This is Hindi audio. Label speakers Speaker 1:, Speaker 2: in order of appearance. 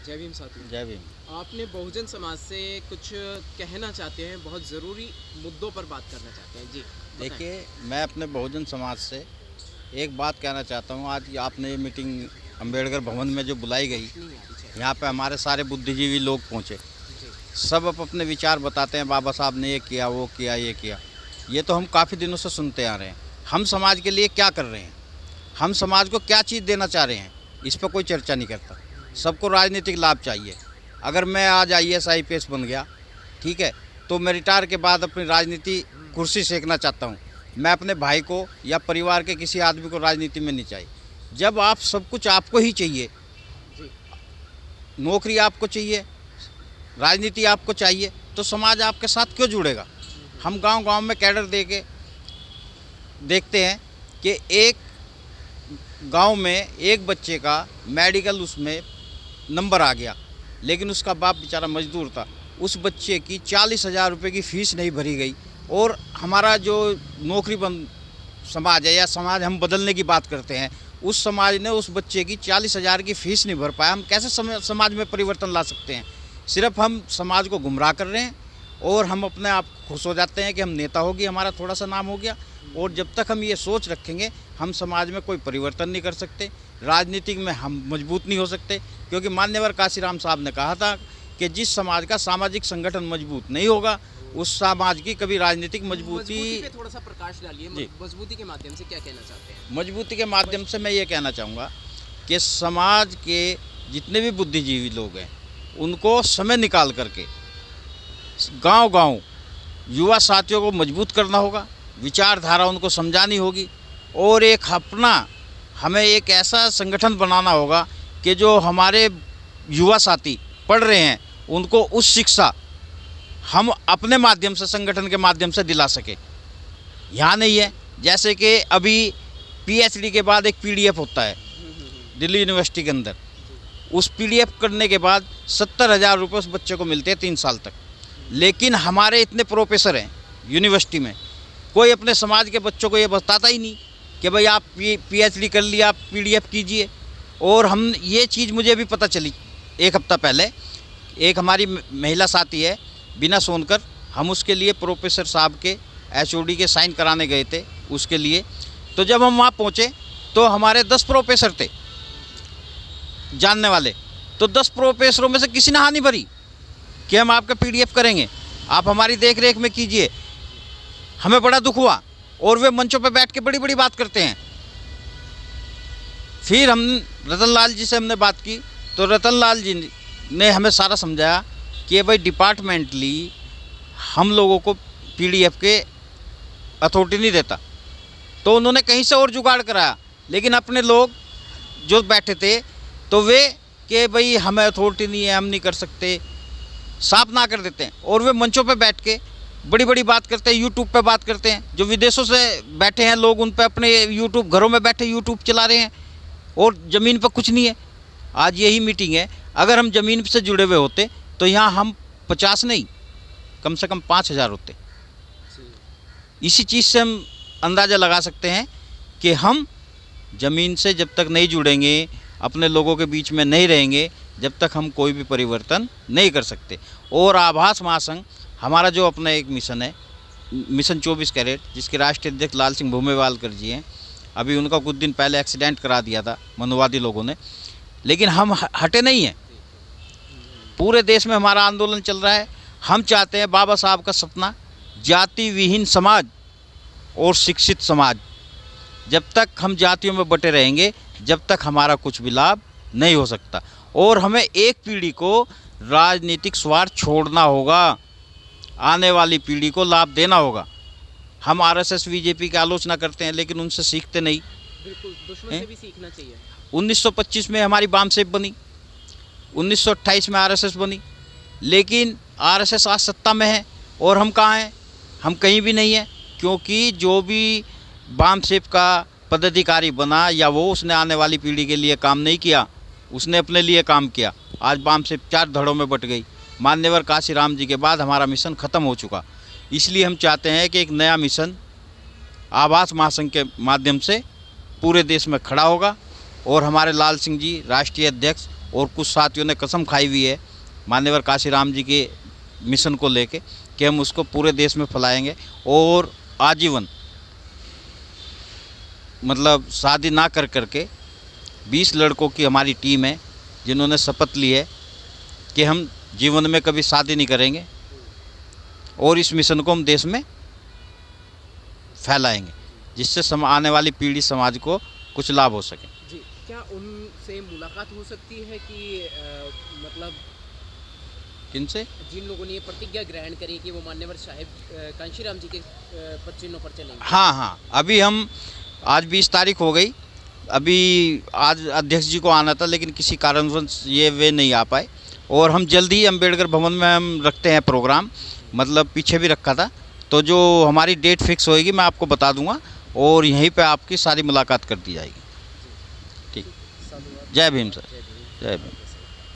Speaker 1: जय भीम साथी।
Speaker 2: जय भीम।
Speaker 1: आपने बहुजन समाज से कुछ कहना चाहते हैं, बहुत ज़रूरी मुद्दों पर बात करना चाहते हैं जी। बताएं।
Speaker 2: देखिए, मैं अपने बहुजन समाज से एक बात कहना चाहता हूँ। आज आपने ये मीटिंग अंबेडकर भवन में जो बुलाई गई, यहाँ पे हमारे सारे बुद्धिजीवी लोग पहुँचे। सब अपने विचार बताते हैं, बाबा साहब ने ये किया, वो किया, ये किया। ये तो हम काफ़ी दिनों से सुनते आ रहे हैं। हम समाज के लिए क्या कर रहे हैं, हम समाज को क्या चीज़ देना चाह रहे हैं, इस पर कोई चर्चा नहीं करता। सबको राजनीतिक लाभ चाहिए। अगर मैं आज IAS IPS बन गया, ठीक है, तो मैं रिटायर के बाद अपनी राजनीति कुर्सी सेकना चाहता हूँ। मैं अपने भाई को या परिवार के किसी आदमी को राजनीति में नहीं चाहिए। जब आप सब कुछ आपको ही चाहिए, नौकरी आपको चाहिए, राजनीति आपको चाहिए, तो समाज आपके साथ क्यों जुड़ेगा। हम गांव-गांव में कैडर देखते हैं कि एक गांव में एक बच्चे का मेडिकल उसमें नंबर आ गया, लेकिन उसका बाप बेचारा मजदूर था। उस बच्चे की 40,000 रुपये की फ़ीस नहीं भरी गई। और हमारा जो नौकरी बंद समाज है या समाज हम बदलने की बात करते हैं, उस समाज ने उस बच्चे की 40,000 की फ़ीस नहीं भर पाया। हम कैसे समाज में परिवर्तन ला सकते हैं। सिर्फ हम समाज को गुमराह कर रहे हैं और हम अपने आप खुश हो जाते हैं कि हम नेता हो गए, हमारा थोड़ा सा नाम हो गया। और जब तक हम ये सोच रखेंगे, हम समाज में कोई परिवर्तन नहीं कर सकते, राजनीतिक में हम मजबूत नहीं हो सकते। क्योंकि मान्यवर काशीराम साहब ने कहा था कि जिस समाज का सामाजिक संगठन मजबूत नहीं होगा, उस समाज की कभी राजनीतिक मजबूती
Speaker 1: पे थोड़ा सा प्रकाश डालिए। मजबूती के माध्यम से क्या कहना चाहते हैं।
Speaker 2: मजबूती के माध्यम से मैं ये कहना चाहूँगा कि समाज के जितने भी बुद्धिजीवी लोग हैं, उनको समय निकाल करके गांव-गांव युवा साथियों को मजबूत करना होगा, विचारधारा उनको समझानी होगी। और हमें एक ऐसा संगठन बनाना होगा कि जो हमारे युवा साथी पढ़ रहे हैं, उनको उस शिक्षा हम अपने माध्यम से, संगठन के माध्यम से दिला सके। यहाँ नहीं है, जैसे कि अभी PhD के बाद एक PDF होता है दिल्ली यूनिवर्सिटी के अंदर। उस PDF करने के बाद 70,000 रुपये उस बच्चे को मिलते हैं 3 साल तक। लेकिन हमारे इतने प्रोफेसर हैं यूनिवर्सिटी में, कोई अपने समाज के बच्चों को ये बताता ही नहीं कि भाई आप PhD कर लिया, आप PDF कीजिए। और हम ये चीज़ मुझे अभी पता चली 1 हफ्ता पहले, एक हमारी महिला साथी है बिना सोनकर, हम उसके लिए प्रोफेसर साहब के HOD के साइन कराने गए थे उसके लिए। तो जब हम वहाँ पहुँचे तो हमारे 10 प्रोफेसर थे जानने वाले। तो 10 प्रोफेसरों में से किसी ने हाँ नहीं भरी कि हम आपका PDF करेंगे, आप हमारी देख रेख में कीजिए। हमें बड़ा दुख हुआ। और वे मंचों पे बैठ के बड़ी बड़ी बात करते हैं। फिर हम रतन लाल जी से हमने बात की, तो रतन लाल जी ने हमें सारा समझाया कि भाई डिपार्टमेंटली हम लोगों को PDF के अथॉरिटी नहीं देता। तो उन्होंने कहीं से और जुगाड़ कराया, लेकिन अपने लोग जो बैठे थे तो वे कि भाई हमें अथॉरिटी नहीं है, हम नहीं कर सकते, साफ ना कर देते हैं। और वे मंचों पे बैठ के बड़ी बड़ी बात करते हैं, यूट्यूब पे बात करते हैं। जो विदेशों से बैठे हैं लोग, उन पे अपने यूट्यूब, घरों में बैठे यूट्यूब चला रहे हैं और ज़मीन पर कुछ नहीं है। आज यही मीटिंग है, अगर हम ज़मीन से जुड़े हुए होते तो यहाँ हम 50 नहीं, कम से कम 5,000 होते। इसी चीज़ से हम अंदाज़ा लगा सकते हैं कि हम ज़मीन से जब तक नहीं जुड़ेंगे, अपने लोगों के बीच में नहीं रहेंगे, जब तक हम कोई भी परिवर्तन नहीं कर सकते। और आभास महासंघ हमारा जो अपना एक मिशन है, मिशन 24 कैरेट, जिसके राष्ट्रीय अध्यक्ष लाल सिंह भूमेवालकर जी हैं। अभी उनका कुछ दिन पहले एक्सीडेंट करा दिया था मनुवादी लोगों ने, लेकिन हम हटे नहीं हैं। पूरे देश में हमारा आंदोलन चल रहा है। हम चाहते हैं बाबा साहब का सपना, जाति विहीन समाज और शिक्षित समाज। जब तक हम जातियों में बटे रहेंगे, जब तक हमारा कुछ भी लाभ नहीं हो सकता। और हमें एक पीढ़ी को राजनीतिक स्वार्थ छोड़ना होगा, आने वाली पीढ़ी को लाभ देना होगा। हम RSS BJP की आलोचना करते हैं, लेकिन उनसे सीखते नहीं।
Speaker 1: बिल्कुल, दुश्मन से भी सीखना चाहिए।
Speaker 2: 1925 में हमारी बामसेप बनी, 1928 में RSS बनी, लेकिन RSS आज सत्ता में है और हम कहाँ हैं? हम कहीं भी नहीं हैं। क्योंकि जो भी बामसेप का पदाधिकारी बना, या वो उसने आने वाली पीढ़ी के लिए काम नहीं किया, उसने अपने लिए काम किया। आज बामसेप 4 धड़ों में बट गई। मान्यवर काशीराम जी के बाद हमारा मिशन ख़त्म हो चुका। इसलिए हम चाहते हैं कि एक नया मिशन आभास महासंघ के माध्यम से पूरे देश में खड़ा होगा। और हमारे लाल सिंह जी राष्ट्रीय अध्यक्ष और कुछ साथियों ने कसम खाई हुई है मान्यवर काशीराम जी के मिशन को लेके कि हम उसको पूरे देश में फैलाएंगे और आजीवन मतलब शादी ना कर करके 20 लड़कों की हमारी टीम है जिन्होंने शपथ ली है कि हम जीवन में कभी शादी नहीं करेंगे और इस मिशन को हम देश में फैलाएंगे जिससे आने वाली पीढ़ी समाज को कुछ लाभ हो सके।
Speaker 1: जी, क्या उनसे मुलाकात हो सकती है कि मतलब
Speaker 2: किनसे?
Speaker 1: जिन लोगों ने ये प्रतिज्ञा ग्रहण करी कि वो मान्यवर साहिब कांशीराम जी के पद चिन्हों पर चलेंगे?
Speaker 2: हाँ, अभी हम आज 20 तारीख हो गई, अभी आज अध्यक्ष जी को आना था लेकिन किसी कारणवश वे नहीं आ पाए और हम जल्दी ही अम्बेडकर भवन में हम रखते हैं प्रोग्राम, मतलब पीछे भी रखा था, तो जो हमारी डेट फिक्स होएगी मैं आपको बता दूंगा और यहीं पे आपकी सारी मुलाकात कर दी जाएगी। ठीक, जय भीम सर, जय भीम।